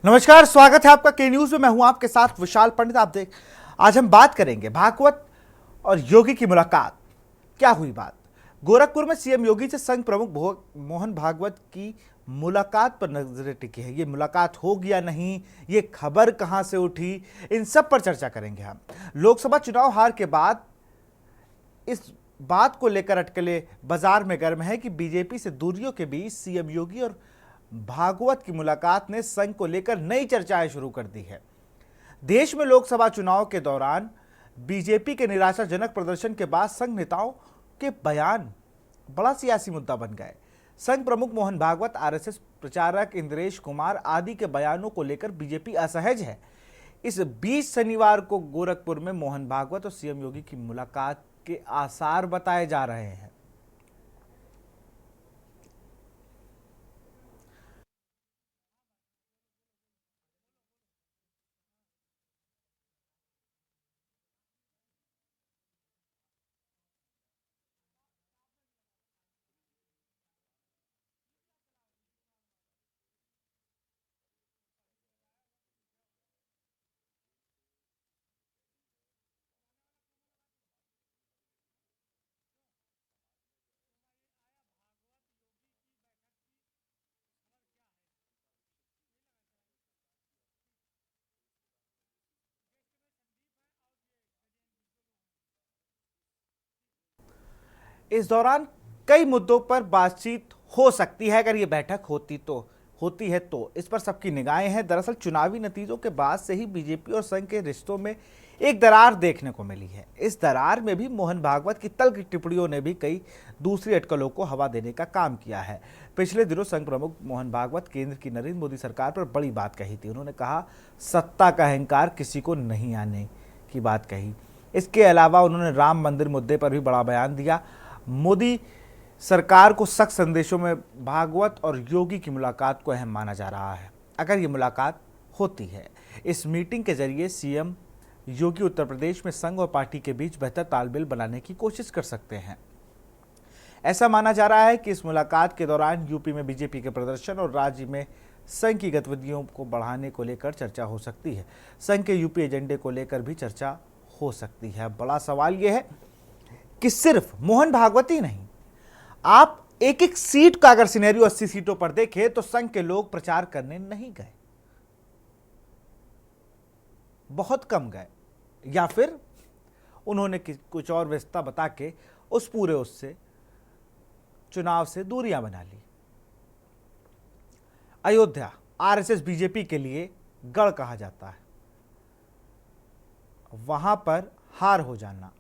नमस्कार, स्वागत है आपका के न्यूज में। मैं हूं आपके साथ विशाल पंडित। आज हम बात करेंगे भागवत और योगी की मुलाकात। क्या हुई बात? गोरखपुर में सीएम योगी से संघ प्रमुख मोहन भागवत की मुलाकात पर नजरें टिकी है। ये मुलाकात होगी या नहीं, ये खबर कहां से उठी, इन सब पर चर्चा करेंगे हम। लोकसभा चुनाव हार के बाद इस बात को लेकर अटकलें बाजार में गर्म है कि बीजेपी से दूरियों के बीच सीएम योगी और भागवत की मुलाकात ने संघ को लेकर नई चर्चाएं शुरू कर दी है। देश में लोकसभा चुनाव के दौरान बीजेपी के निराशाजनक प्रदर्शन के बाद संघ नेताओं के बयान बड़ा सियासी मुद्दा बन गए। संघ प्रमुख मोहन भागवत, आरएसएस प्रचारक इंद्रेश कुमार आदि के बयानों को लेकर बीजेपी असहज है। इस बीच शनिवार को गोरखपुर में मोहन भागवत और सीएम योगी की मुलाकात के आसार बताए जा रहे हैं। इस दौरान कई मुद्दों पर बातचीत हो सकती है अगर ये बैठक होती है तो इस पर सबकी निगाहें हैं। दरअसल चुनावी नतीजों के बाद से ही बीजेपी और संघ के रिश्तों में एक दरार देखने को मिली है। इस दरार में भी मोहन भागवत की तल्ख टिप्पणियों ने भी कई दूसरी अटकलों को हवा देने का काम किया है। पिछले दिनों संघ प्रमुख मोहन भागवत केंद्र की नरेंद्र मोदी सरकार पर बड़ी बात कही थी। उन्होंने कहा, सत्ता का अहंकार किसी को नहीं आने की बात कही। इसके अलावा उन्होंने राम मंदिर मुद्दे पर भी बड़ा बयान दिया। मोदी सरकार को सख्त संदेशों में भागवत और योगी की मुलाकात को अहम माना जा रहा है। अगर ये मुलाकात होती है, इस मीटिंग के जरिए सीएम योगी उत्तर प्रदेश में संघ और पार्टी के बीच बेहतर तालमेल बनाने की कोशिश कर सकते हैं। ऐसा माना जा रहा है कि इस मुलाकात के दौरान यूपी में बीजेपी के प्रदर्शन और राज्य में संघ की गतिविधियों को बढ़ाने को लेकर चर्चा हो सकती है। संघ के यूपी एजेंडे को लेकर भी चर्चा हो सकती है। बड़ा सवाल यह है कि सिर्फ मोहन भागवत ही नहीं, आप एक एक सीट का अगर सिनेरियो 80 सीटों पर देखें तो संघ के लोग प्रचार करने नहीं गए, बहुत कम गए, या फिर उन्होंने कुछ और व्यस्तता बता के उससे चुनाव से दूरियां बना ली। अयोध्या आरएसएस बीजेपी के लिए गढ़ कहा जाता है। वहां पर हार हो जाना,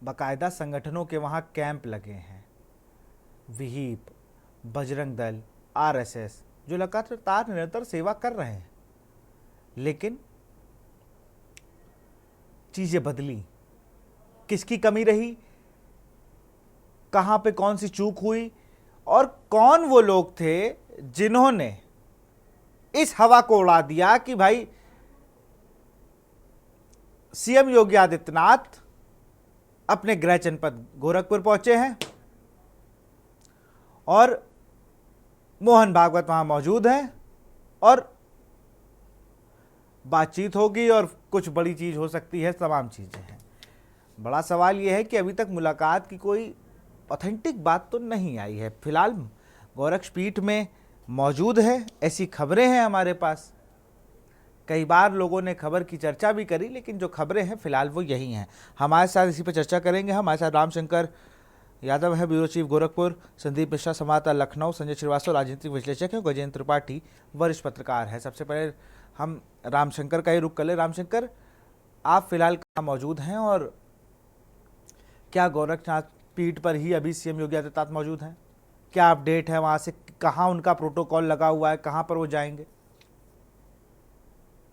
बाकायदा संगठनों के वहां कैंप लगे हैं, विहिप, बजरंग दल, आरएसएस, जो लगातार निरंतर सेवा कर रहे हैं। लेकिन चीजें बदली। किसकी कमी रही, कहां पे कौन सी चूक हुई, और कौन वो लोग थे जिन्होंने इस हवा को उड़ा दिया कि भाई सीएम योगी आदित्यनाथ अपने गृह जनपद गोरखपुर पहुंचे हैं और मोहन भागवत वहां मौजूद हैं और बातचीत होगी और कुछ बड़ी चीज हो सकती है। तमाम चीजें हैं। बड़ा सवाल यह है कि अभी तक मुलाकात की कोई ऑथेंटिक बात तो नहीं आई है। फिलहाल गोरक्षपीठ में मौजूद है, ऐसी खबरें हैं हमारे पास। कई बार लोगों ने खबर की चर्चा भी करी, लेकिन जो खबरें हैं फिलहाल वो यही हैं। हमारे साथ इसी पर चर्चा करेंगे। हमारे साथ रामशंकर यादव है, ब्यूरो चीफ गोरखपुर, संदीप मिश्रा संवाददाता लखनऊ, संजय श्रीवास्तव राजनीतिक विश्लेषक है, गजेंद्र त्रिपाठी वरिष्ठ पत्रकार है। सबसे पहले हम रामशंकर का ही रुख कर ले। रामशंकर, आप फिलहाल कहाँ मौजूद हैं और क्या गोरखनाथ पीठ पर ही अभी सीएम योगी आदित्यनाथ मौजूद हैं? क्या अपडेट है वहाँ से? कहाँ उनका प्रोटोकॉल लगा हुआ है, कहाँ पर वो जाएंगे?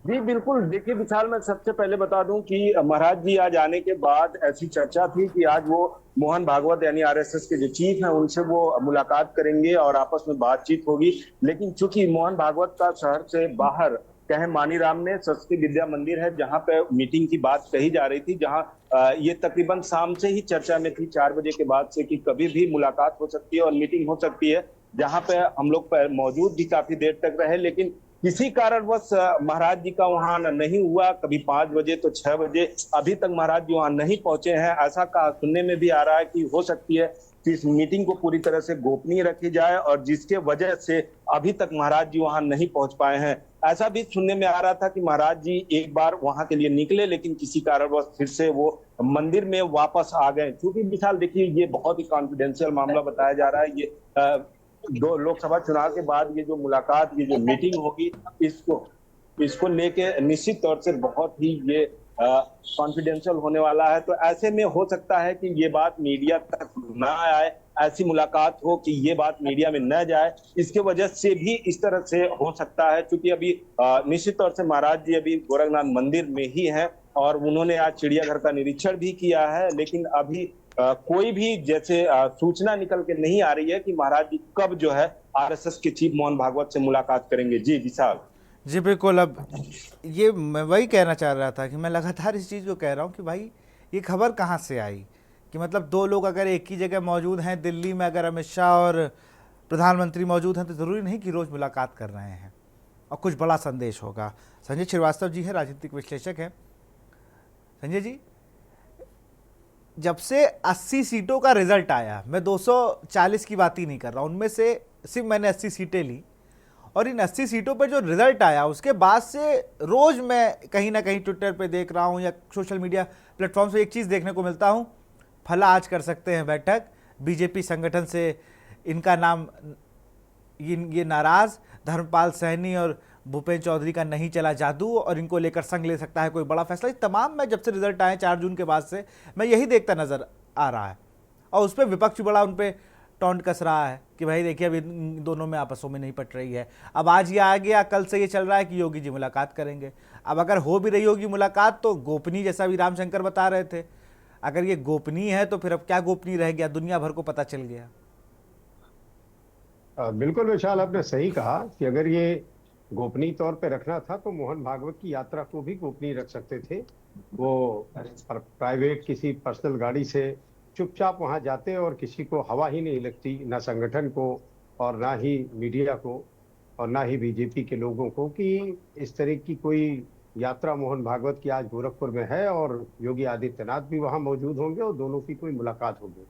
जी बिल्कुल। देखिए विशाल, मैं सबसे पहले बता दूं कि महाराज जी आज आने के बाद ऐसी चर्चा थी कि आज वो मोहन भागवत यानी आरएसएस के जो चीफ हैं उनसे वो मुलाकात करेंगे और आपस में बातचीत होगी। लेकिन चूंकि मोहन भागवत का शहर से बाहर कहे मानीराम में सरस्वती विद्या मंदिर है जहां पे मीटिंग की बात कही जा रही थी, जहां ये तकरीबन शाम से ही चर्चा में थी, 4 बजे के बाद से, कि कभी भी मुलाकात हो सकती है और मीटिंग हो सकती है। जहां पे हम लोग मौजूद भी काफी देर तक रहे, लेकिन किसी कारणवश महाराज जी का वहां नहीं हुआ। कभी 5 बजे तो 6 बजे, अभी तक महाराज जी वहां नहीं पहुंचे हैं। ऐसा कहा सुनने में भी आ रहा है कि हो सकती है कि इस मीटिंग को पूरी तरह से गोपनीय रखी जाए, और जिसके वजह से अभी तक महाराज जी वहां नहीं पहुंच पाए हैं। ऐसा भी सुनने में आ रहा था कि महाराज जी एक बार वहां के लिए निकले, लेकिन किसी कारणवश फिर से वो मंदिर में वापस आ गए। क्योंकि विशाल देखिए, ये बहुत ही कॉन्फिडेंशियल मामला बताया जा रहा है। ये दो लोकसभा चुनाव के बाद ये जो मुलाकात, ये जो मीटिंग होगी, इसको इसको लेके निश्चित तौर से बहुत ही ये कॉन्फिडेंशियल होने वाला है। तो ऐसे में हो सकता है कि ये बात मीडिया तक ना आए, ऐसी मुलाकात हो कि ये बात मीडिया में न जाए। इसके वजह से भी इस तरह से हो सकता है, क्योंकि अभी निश्चित तौर से महाराज जी अभी गोरखनाथ मंदिर में ही हैं, और उन्होंने आज चिड़ियाघर का निरीक्षण भी किया है। लेकिन अभी कोई भी जैसे सूचना निकल के नहीं आ रही है कि महाराज जी कब जो है आरएसएस के चीफ मोहन भागवत से मुलाकात करेंगे। जी विशाल। जी बिल्कुल। अब ये मैं वही कहना चाह रहा था कि मैं लगातार इस चीज़ को कह रहा हूँ कि भाई ये खबर कहाँ से आई कि मतलब दो लोग अगर एक ही जगह मौजूद हैं, दिल्ली में अगर अमित शाह और प्रधानमंत्री मौजूद हैं, तो ज़रूरी नहीं कि रोज़ मुलाकात कर रहे हैं और कुछ बड़ा संदेश होगा। संजय श्रीवास्तव जी हैं, राजनीतिक विश्लेषक हैं। संजय जी, जब से 80 सीटों का रिजल्ट आया, मैं 240 की बात ही नहीं कर रहा, उनमें से सिर्फ मैंने 80 सीटें ली, और इन 80 सीटों पर जो रिजल्ट आया उसके बाद से रोज मैं कहीं ना कहीं ट्विटर पे देख रहा हूं या सोशल मीडिया प्लेटफॉर्म पे एक चीज़ देखने को मिलता हूं, फला आज कर सकते हैं बैठक, बीजेपी संगठन से इनका नाम, ये नाराज, धर्मपाल सैनी और भूपेन्द्र चौधरी का नहीं चला जादू और इनको लेकर संघ ले सकता है कोई बड़ा फैसला। ये तमाम मैं जब से रिजल्ट आए 4 जून के बाद से मैं यही देखता नजर आ रहा है, और उस पर विपक्ष बड़ा उन पर टॉन्ट कस रहा है कि भाई देखिए अब इन दोनों में आपसों में नहीं पट रही है। अब आज ये आ गया, कल से ये चल रहा है कि योगी जी मुलाकात करेंगे। अब अगर हो भी रही होगी मुलाकात तो गोपनीय, जैसा भी रामशंकर बता रहे थे, अगर ये गोपनीय है तो फिर अब क्या गोपनीय रह गया, दुनिया भर को पता चल गया। बिल्कुल विशाल, आपने सही कहा कि अगर ये गोपनीय तौर पे रखना था तो मोहन भागवत की यात्रा को भी गोपनीय रख सकते थे। वो प्राइवेट किसी पर्सनल गाड़ी से चुपचाप वहां जाते और किसी को हवा ही नहीं लगती, ना संगठन को और ना ही मीडिया को और ना ही बीजेपी के लोगों को, कि इस तरह की कोई यात्रा मोहन भागवत की आज गोरखपुर में है और योगी आदित्यनाथ भी वहां मौजूद होंगे और दोनों की कोई मुलाकात होगी।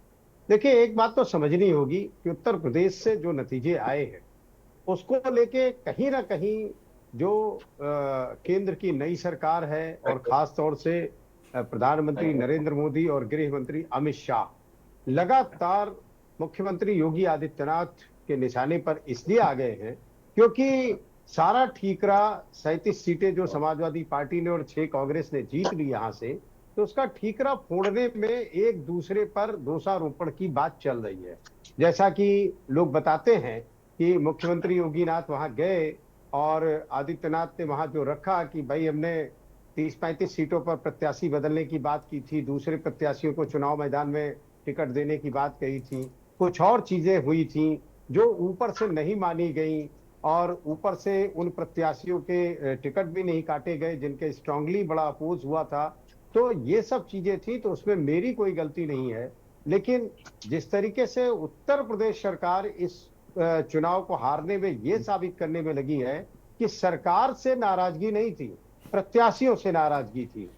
देखिए, एक बात तो समझनी होगी कि उत्तर प्रदेश से जो नतीजे आए हैं उसको लेके कहीं ना कहीं जो केंद्र की नई सरकार है और खास तौर से प्रधानमंत्री नरेंद्र मोदी और गृह मंत्री अमित शाह लगातार मुख्यमंत्री योगी आदित्यनाथ के निशाने पर इसलिए आ गए हैं क्योंकि सारा ठीकरा 37 सीटें जो समाजवादी पार्टी ने और 6 कांग्रेस ने जीत ली यहां से, तो उसका ठीकरा फोड़ने में एक दूसरे पर दोषारोपण की बात चल रही है। जैसा कि लोग बताते हैं कि मुख्यमंत्री योगीनाथ वहां गए और आदित्यनाथ ने वहां जो रखा कि भाई हमने 30-35 सीटों पर प्रत्याशी बदलने की बात की थी, दूसरे प्रत्याशियों को चुनाव मैदान में टिकट देने की बात कही थी, कुछ और चीजें हुई थी जो ऊपर से नहीं मानी गई, और ऊपर से उन प्रत्याशियों के टिकट भी नहीं काटे गए जिनके स्ट्रांगली बड़ा अपोज हुआ था। तो ये सब चीजें थी, तो उसमें मेरी कोई गलती नहीं है। लेकिन जिस तरीके से उत्तर प्रदेश सरकार इस चुनाव को हारने में ये साबित करने में लगी है कि सरकार से नाराजगी नहीं थी, प्रत्याशियों से नाराजगी थी,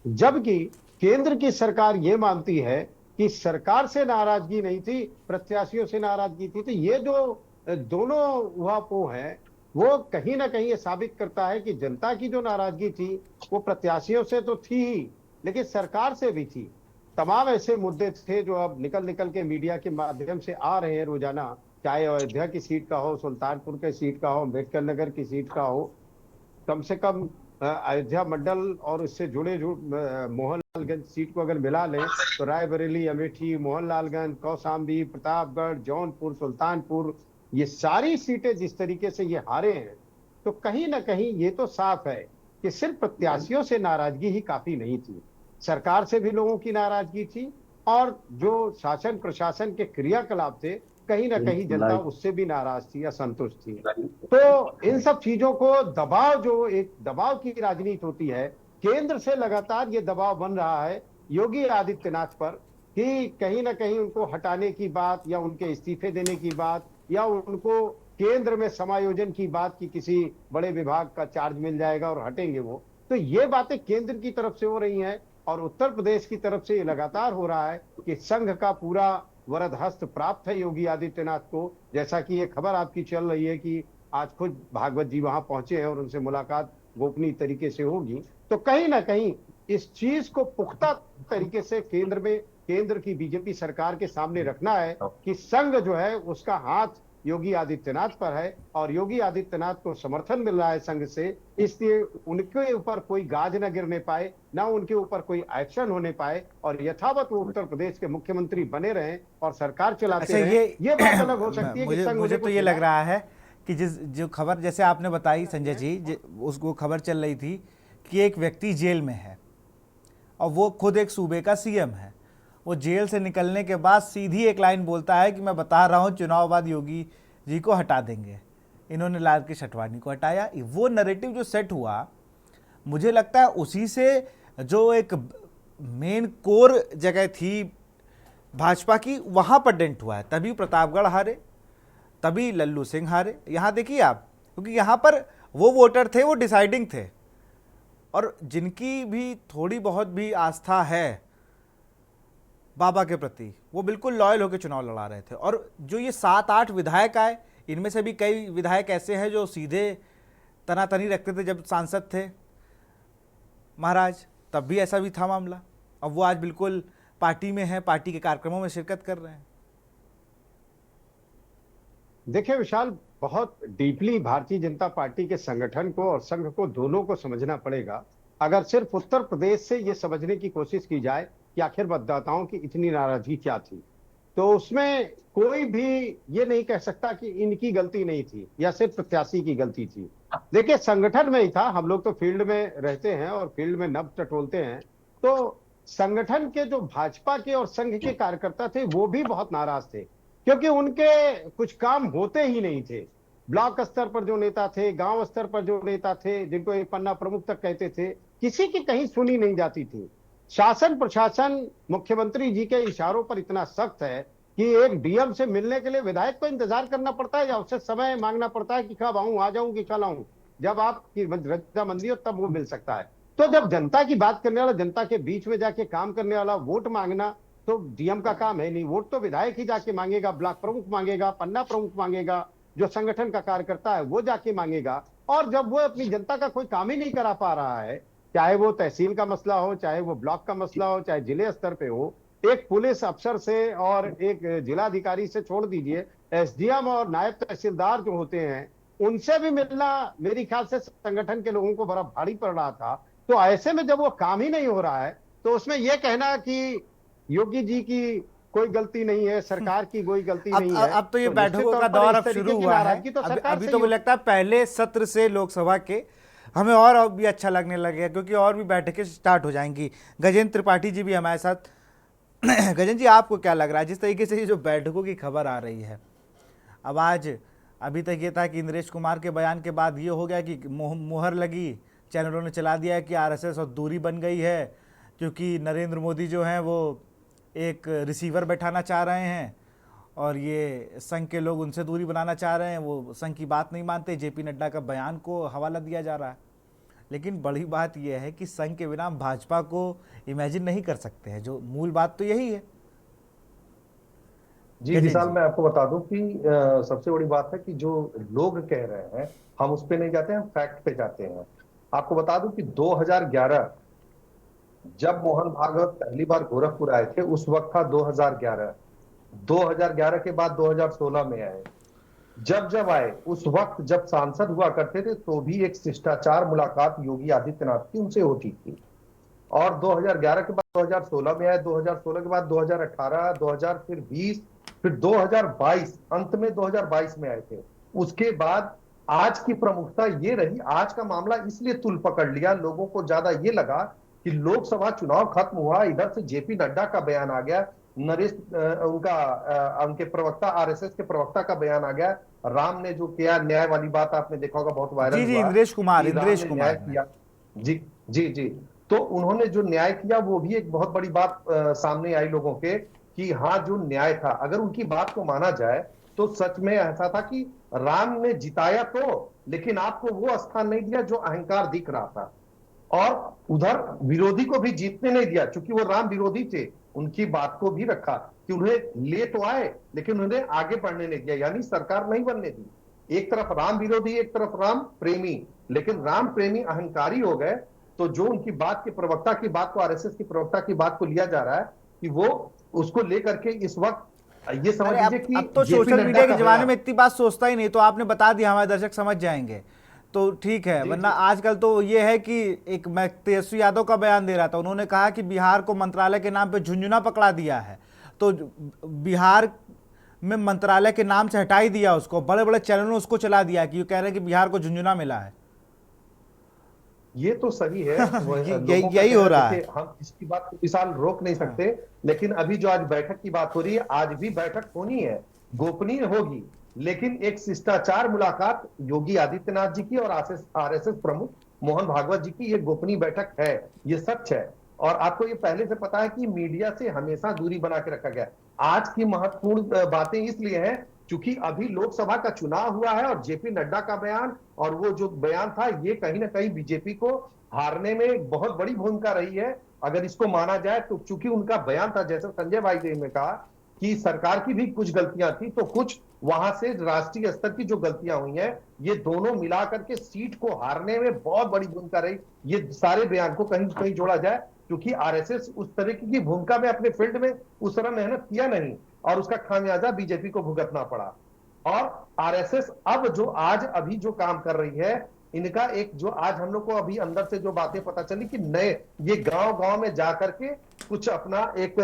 जबकि केंद्र की सरकार ये मानती है कि सरकार से नाराजगी नहीं थी, प्रत्याशियों से नाराजगी थी। तो ये जो दोनों उहापोह है वो कहीं ना कहीं ये साबित करता है कि जनता की जो नाराजगी थी वो प्रत्याशियों से तो थी ही, लेकिन सरकार से भी थी। तमाम ऐसे मुद्दे थे जो अब निकल निकल के मीडिया के माध्यम से आ रहे हैं रोजाना, चाहे अयोध्या की सीट का हो, सुल्तानपुर के सीट का हो, अम्बेडकर नगर की सीट का हो, कम से कम अयोध्या मंडल और इससे जुड़े मोहनलालगंज सीट को अगर मिला लें तो रायबरेली, अमेठी, मोहनलालगंज, कौशाम्बी, प्रतापगढ़, जौनपुर, सुल्तानपुर, ये सारी सीटें जिस तरीके से ये हारे हैं, तो कहीं ना कहीं ये तो साफ है कि सिर्फ प्रत्याशियों से नाराजगी ही काफी नहीं थी, सरकार से भी लोगों की नाराजगी थी, और जो शासन प्रशासन के क्रियाकलाप थे कहीं ना कहीं जनता उससे भी नाराज थी, असंतुष्ट थी। तो इन सब चीजों को दबाव, जो एक दबाव की राजनीति होती है, केंद्र से लगातार ये दबाव बन रहा है योगी आदित्यनाथ पर कि कहीं ना कहीं उनको हटाने की बात या उनके इस्तीफे देने की बात या उनको केंद्र में समायोजन की बात की किसी बड़े विभाग का चार्ज मिल जाएगा और हटेंगे वो। तो ये बातें केंद्र की तरफ से हो रही हैं और उत्तर प्रदेश की तरफ से ये लगातार हो रहा है कि संघ का पूरा वरद हस्त प्राप्त है योगी आदित्यनाथ को। जैसा कि ये खबर आपकी चल रही है कि आज खुद भागवत जी वहां पहुंचे हैं और उनसे मुलाकात गोपनीय तरीके से होगी। तो कहीं ना कहीं इस चीज को पुख्ता तरीके से केंद्र की बीजेपी सरकार के सामने रखना है कि संघ जो है उसका हाथ योगी आदित्यनाथ पर है और योगी आदित्यनाथ को समर्थन मिल रहा है संघ से, इसलिए उनके ऊपर कोई गाज न गिरने पाए, ना उनके ऊपर कोई एक्शन होने पाए और यथावत वो उत्तर प्रदेश के मुख्यमंत्री बने रहें और सरकार चलाते अच्छा, रहें। ये बात अलग हो सकती है कि संघ मुझे तो ये लग रहा है कि जो खबर जैसे आपने बताई संजय जी, उसको खबर चल रही थी कि एक व्यक्ति जेल में है और वो खुद एक सूबे का सीएम है। वो जेल से निकलने के बाद सीधी एक लाइन बोलता है कि मैं बता रहा हूँ चुनाव बाद योगी जी को हटा देंगे। इन्होंने लाल कृष्ण आडवाणी को हटाया। वो नैरेटिव जो सेट हुआ, मुझे लगता है उसी से जो एक मेन कोर जगह थी भाजपा की, वहाँ पर डेंट हुआ है। तभी प्रतापगढ़ हारे, तभी लल्लू सिंह हारे। यहाँ देखिए आप, क्योंकि यहाँ पर वो वोटर थे, वो डिसाइडिंग थे और जिनकी भी थोड़ी बहुत भी आस्था है बाबा के प्रति, वो बिल्कुल लॉयल होकर चुनाव लड़ा रहे थे। और जो ये 7-8 विधायक आए, इनमें से भी कई विधायक ऐसे हैं जो सीधे तनातनी रखते थे जब सांसद थे महाराज, तब भी ऐसा भी था मामला। अब वो आज बिल्कुल पार्टी में है, पार्टी के कार्यक्रमों में शिरकत कर रहे हैं। देखिए विशाल, बहुत डीपली भारतीय जनता पार्टी के संगठन को और संघ को दोनों को समझना पड़ेगा। अगर सिर्फ उत्तर प्रदेश से ये समझने की कोशिश की जाए कि आखिर मतदाताओं की इतनी नाराजगी क्या थी, तो उसमें कोई भी ये नहीं कह सकता कि इनकी गलती नहीं थी या सिर्फ प्रत्याशी की गलती थी। देखिए संगठन में ही था, हम लोग तो फील्ड में रहते हैं और फील्ड में नब्ज टटोलते हैं। तो संगठन के जो भाजपा के और संघ के कार्यकर्ता थे वो भी बहुत नाराज थे, क्योंकि उनके कुछ काम होते ही नहीं थे। ब्लॉक स्तर पर जो नेता थे, गांव स्तर पर जो नेता थे, जिनको एक पन्ना प्रमुख तक कहते थे, किसी की कहीं सुनी नहीं जाती थी। शासन प्रशासन मुख्यमंत्री जी के इशारों पर इतना सख्त है कि एक डीएम से मिलने के लिए विधायक को इंतजार करना पड़ता है या उससे समय मांगना पड़ता है कि कब आऊं, आ जाऊं कि कल आऊं। जब आपकी रजामंदी हो तब वो मिल सकता है। तो जब जनता की बात करने वाला, जनता के बीच में जाके काम करने वाला वोट मांगना तो डीएम का काम है नहीं। वोट तो विधायक ही जाके मांगेगा, ब्लॉक प्रमुख मांगेगा, पन्ना प्रमुख मांगेगा, जो संगठन का कार्यकर्ता है वो जाके मांगेगा। और जब वो अपनी जनता का कोई काम ही नहीं करा पा रहा है, चाहे वो तहसील का मसला हो, चाहे वो ब्लॉक का मसला हो, चाहे जिले स्तर पे हो, एक पुलिस अफसर से और एक जिलाधिकारी से छोड़ दीजिए, एसडीएम और नायब तहसीलदार जो होते हैं उनसे भी मिलना मेरे ख्याल से संगठन के लोगों को बड़ा भारी पड़ रहा था। तो ऐसे में जब वो काम ही नहीं हो रहा है तो उसमें यह कहना कि योगी जी की कोई गलती नहीं है, सरकार की कोई गलती नहीं है। अब तो ये बैठकों का दौर अब शुरू हुआ है। अभी तो मुझे लगता है पहले सत्र से लोकसभा के हमें और भी अच्छा लगने लगे, क्योंकि और भी बैठकें स्टार्ट हो जाएंगी। गजेंद्र त्रिपाठी जी भी हमारे साथ। गजेंद्र जी, आपको क्या लग रहा है जिस तरीके से ये जो बैठकों की खबर आ रही है? अब आज अभी तक ये था कि इंद्रेश कुमार के बयान के बाद ये हो गया कि मुहर लगी, चैनलों ने चला दिया कि आरएसएस और दूरी बन गई है, क्योंकि नरेंद्र मोदी जो हैं वो एक रिसीवर बैठाना चाह रहे हैं और ये संघ के लोग उनसे दूरी बनाना चाह रहे हैं। वो संघ की बात नहीं मानते, जेपी नड्डा का बयान को हवाला दिया जा रहा है। लेकिन बड़ी बात यह है कि संघ के बिना भाजपा को इमेजिन नहीं कर सकते हैं, जो मूल बात तो यही है। जी विशाल, मैं आपको बता दूं कि सबसे बड़ी बात है कि जो लोग कह रहे हैं हम उस पे नहीं जाते हैं, फैक्ट पे जाते हैं। आपको बता दूं कि 2011 जब मोहन भागवत पहली बार गोरखपुर आए थे उस वक्त था 2011 के बाद 2016 में आए। जब आए उस वक्त जब सांसद हुआ करते थे तो भी एक शिष्टाचार मुलाकात योगी आदित्यनाथ की उनसे होती थी। और 2011 के बाद 2016 में आए, 2016 के बाद 2018, 2000 फिर 20, फिर 2022, अंत में 2022 में आए थे। उसके बाद आज की प्रमुखता ये रही, आज का मामला इसलिए तुल पकड़ लिया, लोगों को ज्यादा ये लगा कि लोकसभा चुनाव खत्म हुआ, इधर से जेपी नड्डा का बयान आ गया, नरेश उनके प्रवक्ता आरएसएस के प्रवक्ता का बयान आ गया, राम ने जो किया, न्याय वाली बात आपने देखा होगा, बहुत वायरल हुआ। जी, इंद्रेश कुमार किया। जी, तो उन्होंने जो न्याय किया वो भी एक बहुत बड़ी बात सामने आई लोगों के कि हाँ जो न्याय था, अगर उनकी बात को माना जाए तो सच में ऐसा था कि राम ने जिताया तो, लेकिन आपको वो स्थान नहीं दिया जो अहंकार दिख रहा था। और उधर विरोधी को भी जीतने नहीं दिया, क्योंकि वो राम विरोधी थे, उनकी बात को भी रखा कि उन्हें ले तो आए लेकिन उन्हें आगे बढ़ने नहीं दिया, यानी सरकार नहीं बनने दी। एक तरफ राम विरोधी, एक तरफ राम प्रेमी, लेकिन राम प्रेमी अहंकारी हो गए। तो जो उनकी बात के प्रवक्ता की बात को, आरएसएस की प्रवक्ता की बात को लिया जा रहा है कि वो उसको लेकर के इस वक्त ये समझ अरे लीजिए अब कि अब तो जेपी सोशल नड्डा मीडिया के का जमाने बयान। में इतनी बात सोचता ही नहीं, तो आपने बता दिया, हमारे दर्शक समझ जाएंगे तो ठीक है। जी, वरना जी। आजकल तो ये है कि एक, मैं तेजस्वी यादव का बयान दे रहा था, उन्होंने कहा कि बिहार को मंत्रालय के नाम पे झुंझुना पकड़ा दिया है, तो बिहार में मंत्रालय के नाम से हटाई दिया उसको, बड़े बड़े चैनलों ने उसको चला दिया कि ये कह रहे हैं कि बिहार को झुंझुना मिला है। ये तो सही है। लोगों का यही हो कहना, रहा है। देखिए हम इसकी बात को विशाल रोक नहीं हाँ। सकते, लेकिन अभी जो आज बैठक की बात हो रही है, आज भी बैठक होनी है, गोपनीय होगी, लेकिन एक शिष्टाचार मुलाकात योगी आदित्यनाथ जी की और आरएसएस प्रमुख मोहन भागवत जी की ये गोपनीय बैठक है, ये सच है। और आपको ये पहले से पता है कि मीडिया से हमेशा दूरी बना के रखा गया। आज की महत्वपूर्ण बातें इसलिए हैं क्योंकि अभी लोकसभा का चुनाव हुआ है और जेपी नड्डा का बयान और वो जो बयान था, ये कहीं ना कहीं बीजेपी को हारने में एक बहुत बड़ी भूमिका रही है, अगर इसको माना जाए तो। चूंकि उनका बयान था, जैसे संजय भाई देव ने कहा कि सरकार की भी कुछ गलतियां थी, तो कुछ वहां से राष्ट्रीय स्तर की जो गलतियां हुई हैं, ये दोनों मिलाकर के सीट को हारने में बहुत बड़ी भूमिका रही। ये सारे बयान को कहीं कहीं जोड़ा जाए, क्योंकि आरएसएस उस तरीके की भूमिका में अपने फील्ड में उस तरह मेहनत किया नहीं, और उसका खामियाजा बीजेपी को भुगतना पड़ा। और आरएसएस अब जो आज अभी जो काम कर रही है, इनका एक जो आज हम लोग को अभी अंदर से जो बातें पता चली कि नए ये गांव गांव में जाकर के कुछ अपना एक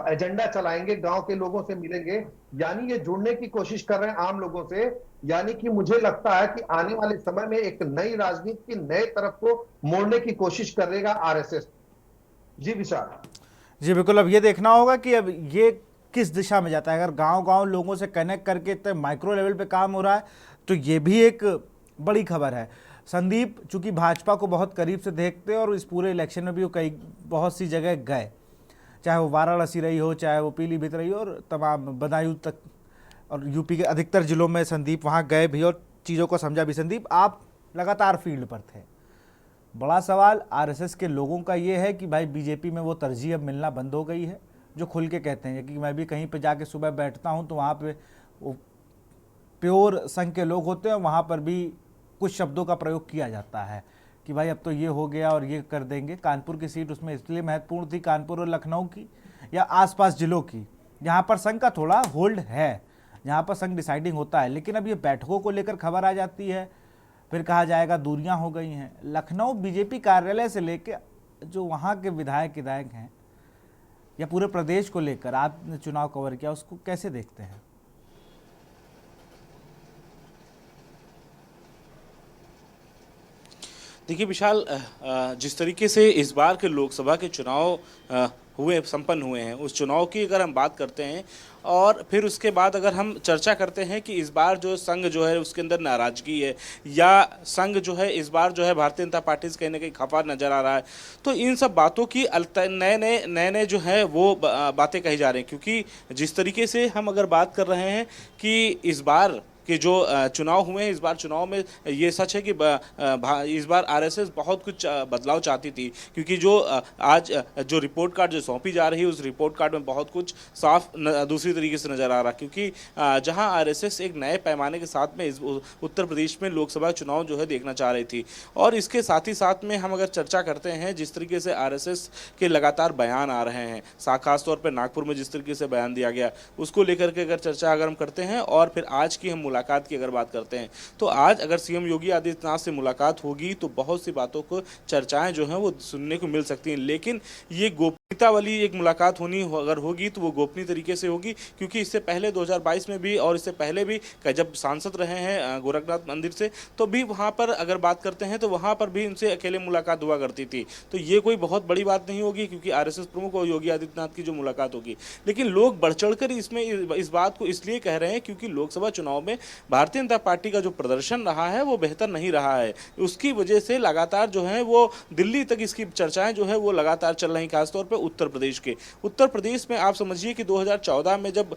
एजेंडा चलाएंगे, गांव के लोगों से मिलेंगे, यानी ये जुड़ने की कोशिश कर रहे हैं आम लोगों से। यानी कि मुझे लगता है कि आने वाले समय में एक नई राजनीति की नए तरफ को मोड़ने की कोशिश करेगा आरएसएस। जी विशाल। जी बिल्कुल, अब ये देखना होगा कि अब ये किस दिशा में जाता है। अगर गांव-गांव लोगों से कनेक्ट करके इतने माइक्रो लेवल पे काम हो रहा है, तो ये भी एक बड़ी खबर है। संदीप चूंकि भाजपा को बहुत करीब से देखते हैं और इस पूरे इलेक्शन में भी वो कई बहुत सी जगह गए, चाहे वो वाराणसी रही हो, चाहे वो पीलीभीत रही हो, और तमाम बदायूं तक, और यूपी के अधिकतर जिलों में संदीप वहाँ गए भी और चीज़ों को समझा भी। संदीप, आप लगातार फील्ड पर थे। बड़ा सवाल आरएसएस के लोगों का ये है कि भाई बीजेपी में वो तरजीह अब मिलना बंद हो गई है, जो खुल के कहते हैं कि मैं भी कहीं पे जाके सुबह बैठता हूँ तो वहाँ पे वो प्योर संघ के लोग होते हैं, वहाँ पर भी कुछ शब्दों का प्रयोग किया जाता है कि भाई अब तो ये हो गया और ये कर देंगे। कानपुर की सीट उसमें इसलिए महत्वपूर्ण थी, कानपुर और लखनऊ की या आसपास जिलों की, जहाँ पर संघ का थोड़ा होल्ड है, जहाँ पर संघ डिसाइडिंग होता है। लेकिन अब ये बैठकों को लेकर खबर आ जाती है, फिर कहा जाएगा दूरियां हो गई हैं। लखनऊ बीजेपी कार्यालय से लेकर जो वहाँ के विधायक हैं या पूरे प्रदेश को लेकर आपने चुनाव कवर किया, उसको कैसे देखते हैं? देखिए विशाल, जिस तरीके से इस बार के लोकसभा के चुनाव संपन्न हुए हैं, उस चुनाव की अगर हम बात करते हैं और फिर उसके बाद अगर हम चर्चा करते हैं कि इस बार जो संघ जो है उसके अंदर नाराजगी है या संघ जो है इस बार जो है भारतीय जनता पार्टी से कहीं ना कहीं खफा नजर आ रहा है, तो इन सब बातों की नए जो है वो बातें कही जा रही हैं। क्योंकि जिस तरीके से हम अगर बात कर रहे हैं कि इस बार कि जो चुनाव हुए हैं, इस बार चुनाव में ये सच है कि इस बार आरएसएस बहुत कुछ बदलाव चाहती थी, क्योंकि जो आज जो रिपोर्ट कार्ड जो सौंपी जा रही है, उस रिपोर्ट कार्ड में बहुत कुछ साफ दूसरी तरीके से नज़र आ रहा है। क्योंकि जहां आरएसएस एक नए पैमाने के साथ में इस उत्तर प्रदेश में लोकसभा चुनाव जो है देखना चाह रही थी, और इसके साथ ही साथ में हम अगर चर्चा करते हैं जिस तरीके से आरएसएस के लगातार बयान आ रहे हैं, खासतौर पर नागपुर में जिस तरीके से बयान दिया गया, उसको लेकर के अगर चर्चा अगर हम करते हैं और फिर आज की हम मुलाकात की अगर बात करते हैं, तो आज अगर सीएम योगी आदित्यनाथ से मुलाकात होगी तो बहुत सी बातों को चर्चाएं जो हैं वो सुनने को मिल सकती हैं। लेकिन ये गोपनीयता वाली एक मुलाकात अगर होगी तो वो गोपनीय तरीके से होगी, क्योंकि इससे पहले 2022 में भी और इससे पहले भी जब सांसद रहे हैं गोरखनाथ मंदिर से, तो भी वहाँ पर अगर बात करते हैं तो वहाँ पर भी उनसे अकेले मुलाकात हुआ करती थी। तो ये कोई बहुत बड़ी बात नहीं होगी, क्योंकि आरएसएस प्रमुख और योगी आदित्यनाथ की जो मुलाकात होगी। लेकिन लोग बढ़ चढ़कर इसमें इस बात को इसलिए कह रहे हैं क्योंकि लोकसभा चुनाव में भारतीय जनता पार्टी का जो प्रदर्शन रहा है वो बेहतर नहीं रहा है। उसकी वजह से लगातार जो है वो दिल्ली तक इसकी चर्चाएं जो है वो लगातार चल रही, खासतौर पे उत्तर प्रदेश के। उत्तर प्रदेश में आप समझिए कि 2014 में जब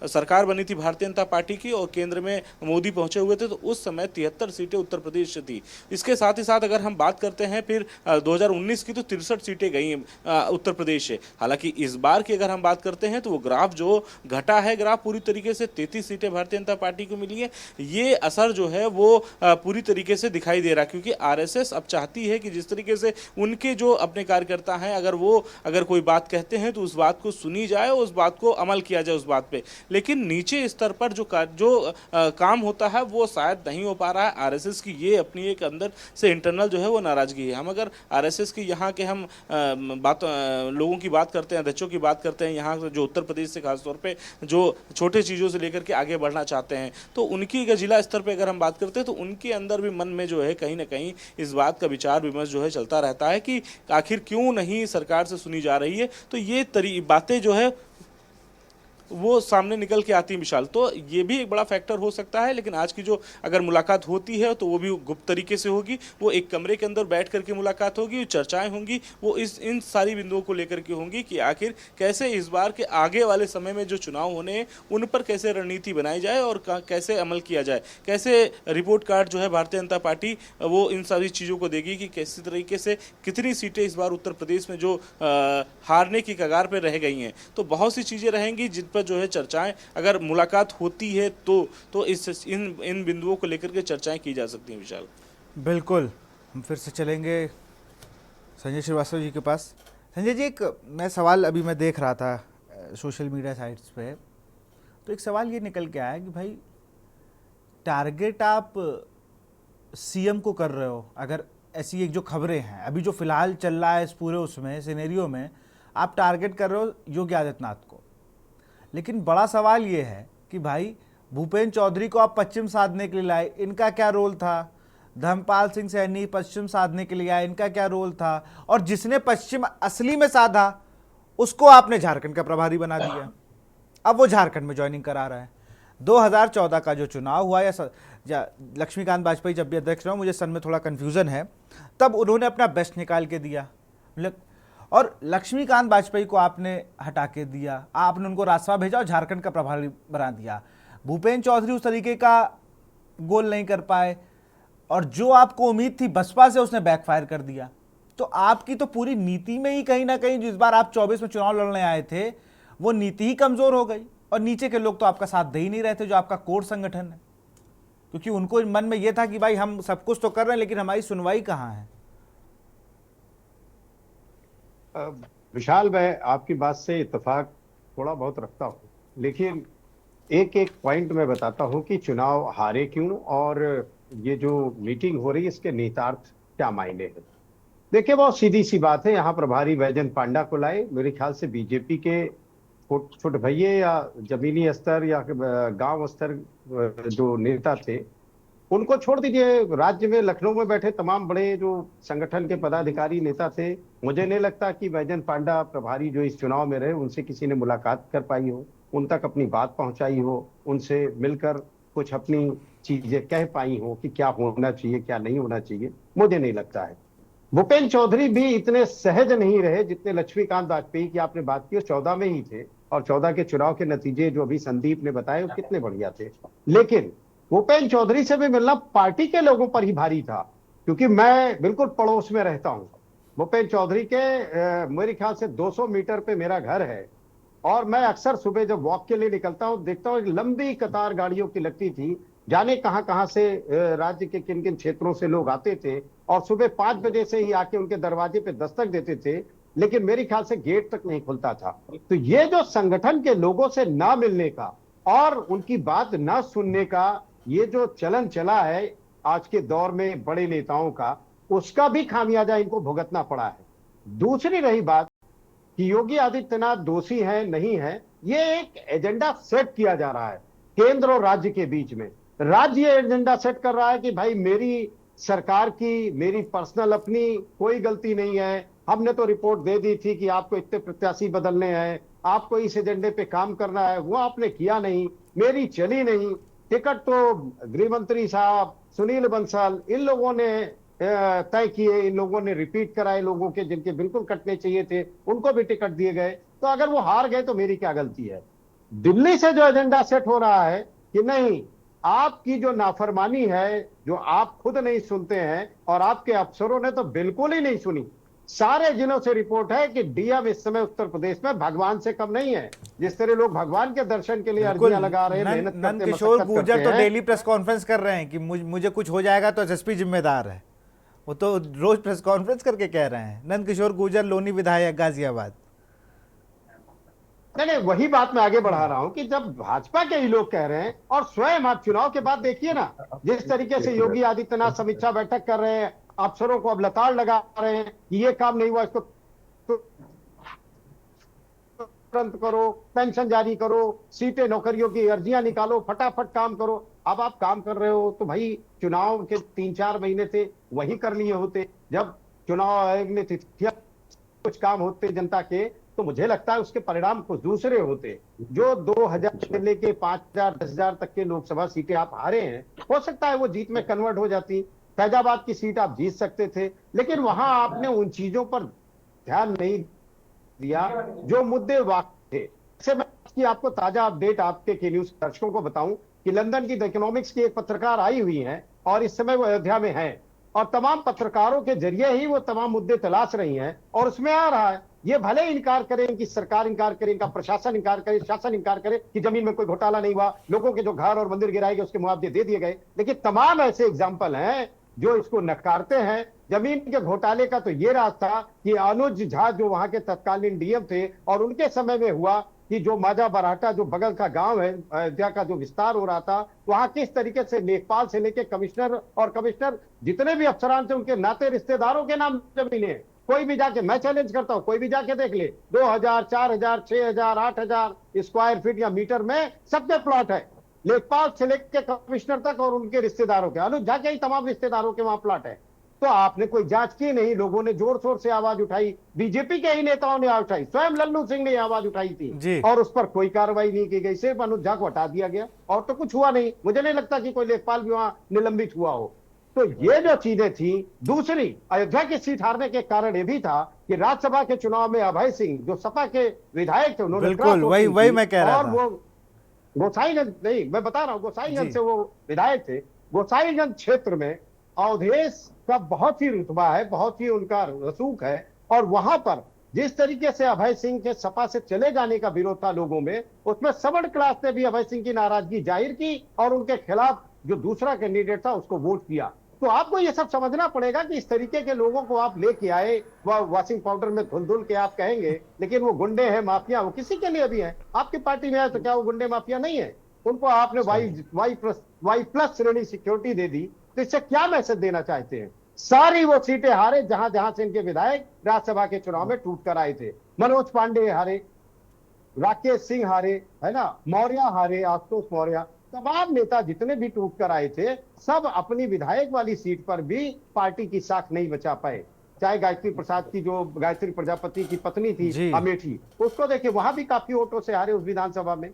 सरकार बनी थी भारतीय जनता पार्टी की और केंद्र में मोदी पहुंचे हुए थे, तो उस समय 73 सीटें उत्तर प्रदेश से थी। इसके साथ ही साथ अगर हम बात करते हैं फिर 2019 की, तो 63 सीटें गई उत्तर प्रदेश से। हालांकि इस बार की अगर हम बात करते हैं तो वो ग्राफ जो घटा है, ग्राफ पूरी तरीके से 33 सीटें भारतीय जनता पार्टी को मिली है। ये असर जो है वो पूरी तरीके से दिखाई दे रहा है, क्योंकि आरएसएस अब चाहती है कि जिस तरीके से उनके जो अपने कार्यकर्ता हैं, अगर कोई बात कहते हैं तो उस बात को सुनी जाए, उस बात को अमल किया जाए उस बात पे। लेकिन नीचे स्तर पर जो काम होता है वो शायद नहीं हो पा रहा है। आरएसएस की ये अपनी एक अंदर से इंटरनल जो है वो नाराजगी है। हम अगर आरएसएस की यहाँ के हम लोगों की बात करते हैं, अध्यक्षों की बात करते हैं, यहाँ जो उत्तर प्रदेश से खासतौर पे जो छोटे चीज़ों से लेकर के आगे बढ़ना चाहते हैं, तो उनकी अगर जिला स्तर पे अगर हम बात करते हैं तो उनके अंदर भी मन में जो है कहीं ना कहीं इस बात का विचार विमर्श जो है चलता रहता है कि आखिर क्यों नहीं सरकार से सुनी जा रही है। तो ये बातें जो है वो सामने निकल के आती है विशाल। तो ये भी एक बड़ा फैक्टर हो सकता है। लेकिन आज की जो अगर मुलाकात होती है तो वो भी गुप्त तरीके से होगी, वो एक कमरे के अंदर बैठ करके मुलाकात होगी, चर्चाएं होंगी, वो इन सारी बिंदुओं को लेकर के होंगी कि आखिर कैसे इस बार के आगे वाले समय में जो चुनाव होने हैं उन पर कैसे रणनीति बनाई जाए और कैसे अमल किया जाए, कैसे रिपोर्ट कार्ड जो है भारतीय जनता पार्टी वो इन सारी चीज़ों को देगी कि कैसे तरीके से कितनी सीटें इस बार उत्तर प्रदेश में जो हारने की कगार पर रह गई हैं। तो बहुत सी चीज़ें रहेंगी जिन पर जो है चर्चाएं अगर मुलाकात होती है तो इन बिंदुओं को लेकर के चर्चाएं की जा सकती हैं विशाल। बिल्कुल, हम फिर से चलेंगे संजय श्रीवास्तव जी के पास। संजय जी, एक मैं सवाल अभी मैं देख रहा था सोशल मीडिया साइट्स पे, तो एक सवाल ये निकल के आया कि भाई टारगेट आप सीएम को कर रहे हो, अगर ऐसी एक जो खबरें हैं अभी जो फिलहाल चल रहा है इस पूरे उसमें सिनेरियो में, आप टारगेट कर रहे हो योगी आदित्यनाथ को। लेकिन बड़ा सवाल ये है कि भाई भूपेंद्र चौधरी को आप पश्चिम साधने के लिए लाए, इनका क्या रोल था? धर्मपाल सिंह सैनी पश्चिम साधने के लिए आए, इनका क्या रोल था? और जिसने पश्चिम असली में साधा उसको आपने झारखंड का प्रभारी बना दिया, अब वो झारखंड में ज्वाइनिंग करा रहा है। 2014 का जो चुनाव हुआ या लक्ष्मीकांत वाजपेयी जब भी अध्यक्ष रहे, मुझे सन में थोड़ा कन्फ्यूज़न है, तब उन्होंने अपना बेस्ट निकाल के दिया और लक्ष्मीकांत वाजपेयी को आपने हटा के दिया, आपने उनको राज्यसभा भेजा और झारखंड का प्रभारी बना दिया। भूपेंद्र चौधरी उस तरीके का गोल नहीं कर पाए और जो आपको उम्मीद थी बसपा से उसने बैकफायर कर दिया। तो आपकी तो पूरी नीति में ही कहीं ना कहीं जिस बार आप 24 में चुनाव लड़ने आए थे वो नीति ही कमजोर हो गई और नीचे के लोग तो आपका साथ दे ही नहीं रहे थे, जो आपका कोर संगठन है, क्योंकि उनको मन में यह था कि भाई हम सब कुछ तो कर रहे हैं लेकिन हमारी सुनवाई कहाँ है। विशाल, मैं आपकी बात से इत्तेफाक थोड़ा बहुत रखता हूँ, लेकिन एक एक पॉइंट मैं बताता हूँ कि चुनाव हारे क्यों और ये जो मीटिंग हो रही है इसके निहितार्थ क्या मायने हैं। देखिए, बहुत सीधी सी बात है, यहाँ प्रभारी बैजयंत पांडा को लाए, मेरे ख्याल से बीजेपी के छोटे भैये या जमीनी स्तर या गांव स्तर जो नेता थे उनको छोड़ दीजिए। राज्य में लखनऊ में बैठे तमाम बड़े जो संगठन के पदाधिकारी नेता थे, मुझे नहीं लगता कि बैजयंत पांडा प्रभारी जो इस चुनाव में रहे उनसे किसी ने मुलाकात कर पाई हो, उन तक अपनी बात पहुंचाई हो, उनसे मिलकर कुछ अपनी चीजें कह पाई हो कि क्या होना चाहिए क्या नहीं होना चाहिए, मुझे नहीं लगता है। भूपेंद्र चौधरी भी इतने सहज नहीं रहे जितने लक्ष्मीकांत वाजपेयी की आपने बात की, 14 में ही थे और 14 के चुनाव के नतीजे जो अभी संदीप ने बताए वो कितने बढ़िया थे। लेकिन भूपेंद्र चौधरी से भी मिलना पार्टी के लोगों पर ही भारी था, क्योंकि मैं बिल्कुल पड़ोस में रहता हूं। भूपेंद्र चौधरी के मेरे ख्याल से 200 मीटर पे मेरा घर है और मैं अक्सर सुबह जब वॉक के लिए निकलता हूं देखता हूं एक लंबी कतार गाड़ियों की लगती थी, जाने कहां से राज्य के किन किन क्षेत्रों से लोग आते थे और सुबह 5 बजे से ही आके उनके दरवाजे पे दस्तक देते थे, लेकिन मेरे ख्याल से गेट तक नहीं खुलता था। तो ये जो संगठन के लोगों से ना मिलने का और उनकी बात ना सुनने का ये जो चलन चला है आज के दौर में बड़े नेताओं का, उसका भी खामियाजा इनको भुगतना पड़ा है। दूसरी रही बात कि योगी आदित्यनाथ दोषी है नहीं है, ये एक एजेंडा सेट किया जा रहा है केंद्र और राज्य के बीच में। राज्य ये एजेंडा सेट कर रहा है कि भाई मेरी सरकार की मेरी पर्सनल अपनी कोई गलती नहीं है, हमने तो रिपोर्ट दे दी थी कि आपको इतने प्रत्याशी बदलने हैं, आपको इस एजेंडे पे काम करना है, वो आपने किया नहीं, मेरी चली नहीं, टिकट तो गृह मंत्री साहब सुनील बंसल इन लोगों ने तय किए, इन लोगों ने रिपीट कराए, लोगों के जिनके बिल्कुल कटने चाहिए थे उनको भी टिकट दिए गए। तो अगर वो हार गए तो मेरी क्या गलती है? दिल्ली से जो एजेंडा सेट हो रहा है कि नहीं, आपकी जो नाफरमानी है, जो आप खुद नहीं सुनते हैं और आपके अफसरों ने तो बिल्कुल ही नहीं सुनी। सारे जिलों से रिपोर्ट है कि डीएम इस समय उत्तर प्रदेश में भगवान से कम नहीं है। जिस तरह लोग भगवान के दर्शन के लिए बिल्कुल। अर्जियां लगा रहे हैं, मेहनत नंद करते, किशोर मशक्कत गुर्जर करते तो हैं। डेली प्रेस कॉन्फ्रेंस कर रहे हैं कि मुझे कुछ हो जाएगा तो एसएसपी जिम्मेदार है। वो तो रोज प्रेस कॉन्फ्रेंस करके कह रहे हैं। नंद किशोर गुर्जर, लोनी विधायक, गाजियाबाद। नहीं, वही बात मैं आगे बढ़ा रहा हूं कि जब भाजपा के ही लोग कह रहे हैं और स्वयं आप चुनाव के बाद देखिए ना, जिस तरीके से योगी आदित्यनाथ समीक्षा बैठक कर रहे हैं, अफसरों को अब लताड़ लगा रहे हैं कि ये काम नहीं हुआ, इसको तुरंत करो, पेंशन जारी करो, सीटें नौकरियों की अर्जियां निकालो, फटाफट काम करो। अब आप काम कर रहे हो तो भाई चुनाव के 3-4 महीने से वही कर लिए होते। जब चुनाव आयोग ने तिथियां कुछ काम होते जनता के, तो मुझे लगता है उसके परिणाम कुछ दूसरे होते। जो 2000 से लेके 5000 10,000 तक के लोकसभा सीटें आप हारे हैं, हो सकता है वो जीत में कन्वर्ट हो जाती। फैजाबाद की सीट आप जीत सकते थे, लेकिन वहां आपने उन चीजों पर ध्यान नहीं दिया जो मुद्दे वाकई थे। जैसे मैं की आपको ताजा अपडेट आपके के न्यूज दर्शकों को बताऊं कि लंदन की द इकोनॉमिक्स की एक पत्रकार आई हुई हैं और इस समय वो अयोध्या में हैं, और तमाम पत्रकारों के जरिए ही वो तमाम मुद्दे तलाश रही हैं। और उसमें आ रहा है, ये भले इनकार करें कि सरकार इनकार करे, इनका प्रशासन इनकार करे, शासन इनकार करे कि जमीन में कोई घोटाला नहीं हुआ, लोगों के जो घर और मंदिर गिराए गए उसके मुआवजे दे दिए गए, लेकिन तमाम ऐसे एग्जाम्पल हैं जो इसको नकारते हैं। जमीन के घोटाले का तो ये राज था कि अनुज झा जो वहां के तत्कालीन डीएम थे और उनके समय में हुआ कि जो माजा बराटा जो बगल का गांव है, अयोध्या का जो विस्तार हो रहा था, वहां किस तरीके से लेखपाल से लेके कमिश्नर और कमिश्नर जितने भी अफसरान थे उनके नाते रिश्तेदारों के नाम जमीनें। कोई भी जाके, मैं चैलेंज करता हूं, कोई भी जाके देख ले, 2000, 4000, 6000, 8000 स्क्वायर फीट या मीटर में सबके प्लॉट है, लेखपाल से लेके कमिश्नर तक और उनके रिश्तेदारों के, अनुज झा के ही तमाम रिश्तेदारों के वहां प्लॉट है। तो आपने कोई जांच की नहीं, लोगों ने जोर शोर से आवाज उठाई, बीजेपी के ही नेताओं ने आवाज उठाई, स्वयं लल्लू सिंह ने आवाज उठाई थी और उस पर कोई कार्रवाई नहीं की गई, सिर्फ अनुज झा को हटा दिया गया और तो कुछ हुआ नहीं। मुझे नहीं लगता कि कोई लेखपाल भी वहां निलंबित हुआ हो। तो ये जो चीजें थी। दूसरी, अयोध्या की सीट हारने के कारण ये भी था कि राज्यसभा के चुनाव में अभय सिंह जो सपा के विधायक थे, उन्होंने बिल्कुल वही मैं कह रहा और था। वो गोसाईगंज नहीं, मैं बता रहा हूं, गोसाईगंज से वो विधायक थे। गोसाईगंज क्षेत्र में अवधेश का बहुत ही रुतबा है, बहुत ही उनका रसूख है, और वहां पर जिस तरीके से अभय सिंह के सपा से चले जाने का विरोध था लोगों में, उसमें सवर्ण क्लास ने भी अभय सिंह की नाराजगी जाहिर की और उनके खिलाफ जो दूसरा कैंडिडेट था उसको वोट किया। तो आपको ये सब समझना पड़ेगा कि इस तरीके के लोगों को आप लेके आए, वह वॉशिंग पाउडर में धुल धुल के आप कहेंगे, लेकिन वो गुंडे हैं, माफिया, वो किसी के लिए भी है। आपकी पार्टी में है तो क्या वो गुंडे माफिया नहीं है? उनको आपने वाई प्लस श्रेणी सिक्योरिटी दे दी, तो इससे क्या मैसेज देना चाहते हैं? सारी वो सीटें हारे जहां जहां से इनके विधायक राज्यसभा के चुनाव में टूट कर आए थे। मनोज पांडे हारे, राकेश सिंह हारे, है ना, मौर्य हारे, आशुतोष मौर्य, तमाम नेता जितने भी टूट कर आए थे, सब अपनी विधायक वाली सीट पर भी पार्टी की साख नहीं बचा पाए। चाहे गायत्री प्रसाद की, जो गायत्री प्रजापति की पत्नी थी अमेठी, उसको देखिए, वहां भी काफी वोटों से हारे उस विधानसभा में।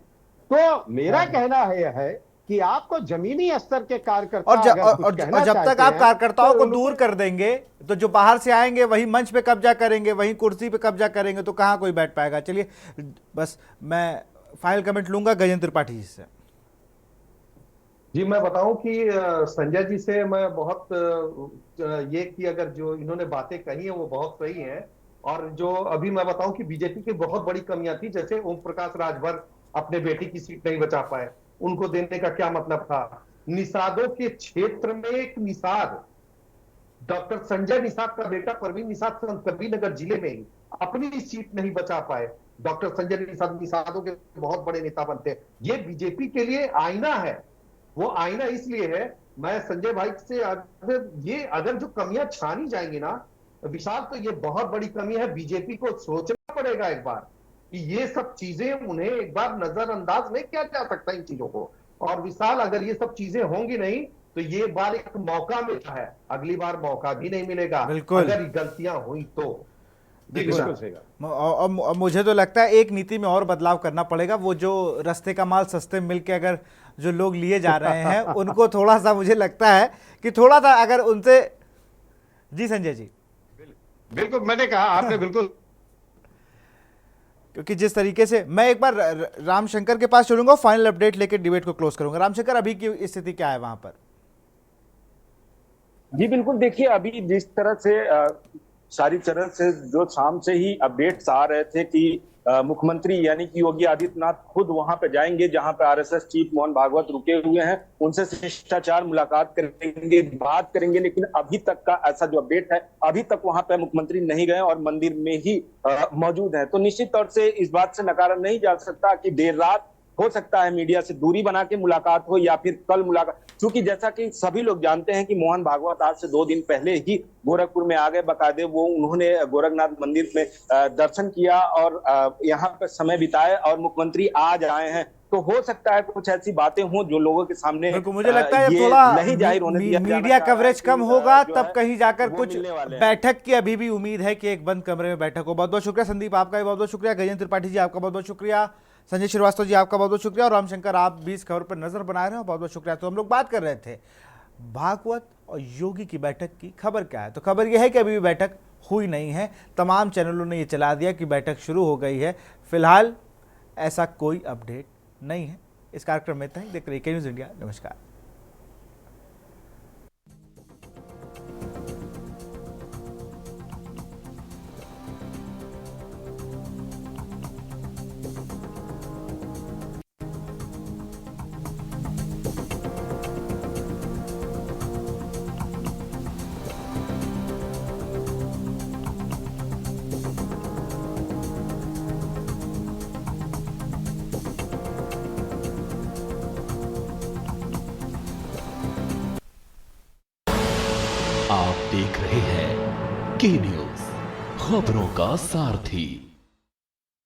तो मेरा कहना है कि आपको जमीनी स्तर के कार्यकर्ता और जब तक आप कार्यकर्ताओं को दूर कर देंगे तो जो बाहर से आएंगे वही मंच पे कब्जा करेंगे, वही कुर्सी पे कब्जा करेंगे, तो कहां कोई बैठ पाएगा। चलिए, बस मैं फाइनल कमेंट लूंगा गजेंद्र त्रिपाठी जी से। जी, मैं बताऊं कि संजय जी से मैं बहुत ये कि अगर जो इन्होंने बातें कही है वो बहुत सही है। और जो अभी मैं बताऊं कि बीजेपी की बहुत बड़ी कमियां थी, जैसे ओम प्रकाश राजभर अपने बेटी की सीट नहीं बचा पाए, उनको देने का क्या मतलब था? निषादों के क्षेत्र में एक निषाद, डॉक्टर संजय निषाद का बेटा परवीन निषाद कबीरनगर जिले में ही अपनी सीट नहीं बचा पाए। डॉक्टर संजय निषाद निषादों के बहुत बड़े नेता बनते हैं। ये बीजेपी के लिए आईना है। वो आईना इसलिए है, मैं संजय भाई से अगर जो कमियां छानी जाएंगी ना विशाल, तो ये बहुत बड़ी कमी है। बीजेपी को सोचना पड़ेगा एक बार कि ये सब चीजें उन्हें एक बार नजरअंदाज नहीं किया जा सकता इन चीजों को। और विशाल, अगर ये सब चीजें होंगी नहीं तो ये बार एक मौका मिला है, अगली बार मौका भी नहीं मिलेगा अगर गलतियां हुई तो। बिल्कुल सही। और मुझे तो लगता है एक नीति में और बदलाव करना पड़ेगा। वो जो रास्ते का माल सस्ते मिल के अगर जो लोग लिए जा रहे हैं उनको थोड़ा सा, मुझे लगता है कि थोड़ा सा अगर उनसे जी संजय जी। बिल्कुल, मैंने कहा, आपने बिल्कुल। क्योंकि जिस तरीके से मैं एक बार रामशंकर के पास चलूंगा, फाइनल अपडेट लेकर डिबेट को क्लोज करूंगा। रामशंकर, अभी की स्थिति क्या है वहां पर? जी बिल्कुल, देखिए अभी जिस तरह से सारी तरह से जो शाम से ही अपडेट्स आ रहे थे कि मुख्यमंत्री यानी कि योगी आदित्यनाथ खुद वहां पे जाएंगे जहां पे आरएसएस चीफ मोहन भागवत रुके हुए हैं, उनसे शिष्टाचार मुलाकात करेंगे, बात करेंगे। लेकिन अभी तक का ऐसा जो अपडेट है, अभी तक वहां पे मुख्यमंत्री नहीं गए और मंदिर में ही मौजूद है। तो निश्चित तौर से इस बात से नकारा नहीं जा सकता कि देर रात हो सकता है मीडिया से दूरी बना के मुलाकात हो या फिर कल मुलाकात, क्योंकि जैसा कि सभी लोग जानते हैं कि मोहन भागवत आज से 2 दिन पहले ही गोरखपुर में आ गए। बकायदे वो उन्होंने गोरखनाथ मंदिर में दर्शन किया और यहाँ पे समय बिताए और मुख्यमंत्री आज आए हैं। तो हो सकता है कुछ ऐसी बातें हों जो लोगों के सामने मुझे लगता है ये थोड़ा नहीं जाहिर होने दिया जाना मीडिया चाह रहा है कवरेज कि, कम होगा, जो तब है कहीं जाकर वो कुछ मिलने वाले हैं। बैठक की अभी भी उम्मीद है कि एक बंद कमरे में बैठक हो। बहुत बहुत शुक्रिया संदीप, आपका भी बहुत बहुत शुक्रिया। गजेंद्र त्रिपाठी जी, आपका बहुत बहुत शुक्रिया। संजय श्रीवास्तव जी, आपका बहुत बहुत शुक्रिया। और रामशंकर, आप भी इस खबर पर नजर बनाए रहे हो, बहुत बहुत शुक्रिया। तो हम लोग बात कर रहे थे भागवत और योगी की बैठक की। खबर क्या है? तो खबर यह है कि अभी भी बैठक हुई नहीं है। तमाम चैनलों ने यह चला दिया कि बैठक शुरू हो गई है। फिलहाल ऐसा कोई अपडेट नहीं है। इस कार्यक्रम में इतना ही। देखते रहिए न्यूज़ इंडिया। नमस्कार। आप देख रहे हैं के न्यूज, खबरों का सारथी।